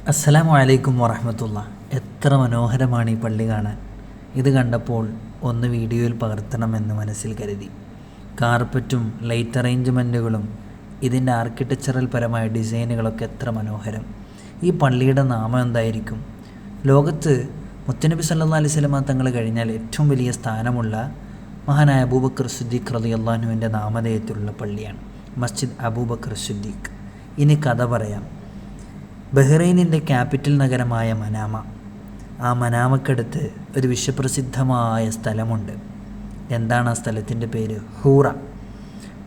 അസ്സലാമു അലൈക്കും വറഹ്മത്തുള്ളാഹി. എത്ര മനോഹരമാണ് ഈ പള്ളി കാണാൻ. ഇത് കണ്ടപ്പോൾ ഒന്ന് വീഡിയോയിൽ പകർത്തണമെന്ന് മനസ്സിൽ കരുതി. കാർപ്പറ്റും ലൈറ്റ് അറേഞ്ച്മെൻറ്റുകളും ഇതിൻ്റെ ആർക്കിടെക്ചറൽ പരമായ ഡിസൈനുകളൊക്കെ എത്ര മനോഹരം. ഈ പള്ളിയുടെ നാമം എന്തായിരിക്കും? ലോകത്ത് മുത്തുനബി സല്ലല്ലാഹു അലൈഹി വസല്ലമ തങ്ങൾ കഴിഞ്ഞാൽ ഏറ്റവും വലിയ സ്ഥാനമുള്ള മഹാനായ അബൂബക്കർ സിദ്ദീഖ് റളിയല്ലാഹു അൻഹുവിൻ്റെ നാമധേയത്തിലുള്ള പള്ളിയാണ് മസ്ജിദ് അബൂബക്കർ സിദ്ദീഖ്. ഇനി കഥ പറയാം. ബഹ്റൈനിൻ്റെ ക്യാപിറ്റൽ നഗരമായ മനാമ, ആ മനാമക്കടുത്ത് ഒരു വിശ്വപ്രസിദ്ധമായ സ്ഥലമുണ്ട്. എന്താണ് ആ സ്ഥലത്തിൻ്റെ പേര്? ഹൂറ.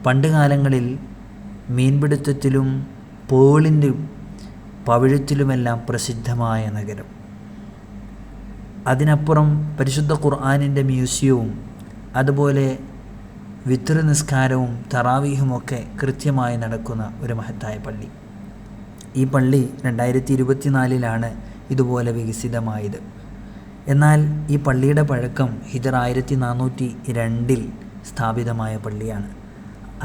പണ്ട് കാലങ്ങളിൽ മീൻപിടുത്തത്തിലും പേളിൻ്റെ പവിഴത്തിലുമെല്ലാം പ്രസിദ്ധമായ നഗരം. അതിനപ്പുറം പരിശുദ്ധ ഖുർആനിൻ്റെ മ്യൂസിയവും അതുപോലെ വിത്ർ നിസ്കാരവും തറാവീഹുമൊക്കെ കൃത്യമായി നടക്കുന്ന ഒരു മഹത്തായ പള്ളി. ഈ പള്ളി 2024 ഇതുപോലെ വികസിതമായത്. എന്നാൽ ഈ പള്ളിയുടെ പഴക്കം ഹിജറ 1402 സ്ഥാപിതമായ പള്ളിയാണ്.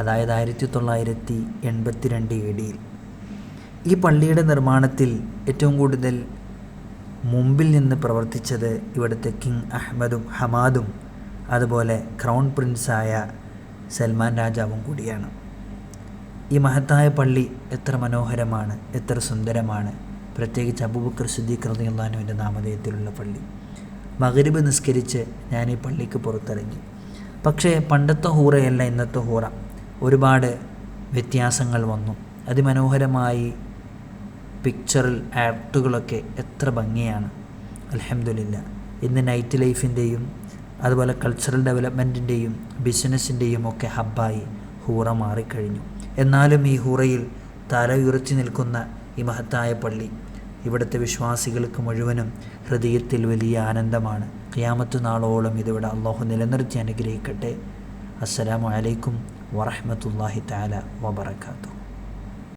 അതായത് 1982 AD. ഈ പള്ളിയുടെ നിർമ്മാണത്തിൽ ഏറ്റവും കൂടുതൽ മുമ്പിൽ നിന്ന് പ്രവർത്തിച്ചത് ഇവിടുത്തെ കിങ് അഹ്മദും ഹമാദും അതുപോലെ ക്രൗൺ പ്രിൻസായ സൽമാൻ രാജാവും കൂടിയാണ്. ഈ മഹത്തായ പള്ളി എത്ര മനോഹരമാണ്, എത്ര സുന്ദരമാണ്. പ്രത്യേകിച്ച് അബൂബക്കർ സിദ്ദീഖ് റളിയല്ലാഹു അൻഹുവിൻ്റെ നാമധേയത്തിലുള്ള പള്ളി. മഗ്രിബ് നിസ്കരിച്ച് ഞാൻ ഈ പള്ളിക്ക് പുറത്തിറങ്ങി. പക്ഷേ പണ്ടത്തെ ഹൂറയല്ല ഇന്നത്തെ ഹൂറ. ഒരുപാട് വ്യത്യാസങ്ങൾ വന്നു. അതിമനോഹരമായി പിക്ചറൽ ആർട്ടുകളൊക്കെ എത്ര ഭംഗിയാണ്. അൽഹംദുലില്ലാ. ഇന്ന് നൈറ്റ് ലൈഫിൻ്റെയും അതുപോലെ കൾച്ചറൽ ഡെവലപ്മെൻറ്റിൻ്റെയും ബിസിനസ്സിൻ്റെയും ഒക്കെ ഹബ്ബായി ഹൂറ മാറിക്കഴിഞ്ഞു. എന്നാലും ഈ ഹൂറയിൽ തല ഉയർത്തി നിൽക്കുന്ന ഈ മഹത്തായ പള്ളി ഇവിടുത്തെ വിശ്വാസികൾക്ക് മുഴുവനും ഹൃദയത്തിൽ വലിയ ആനന്ദമാണ്. ഖിയാമത്ത് നാളോളം ഇതിവിടെ അല്ലാഹു നിലനിർത്തി അനുഗ്രഹിക്കട്ടെ. അസ്സലാമു അലൈക്കും വറഹ്മത്തുള്ളാഹി തആല വബറകാതുഹു.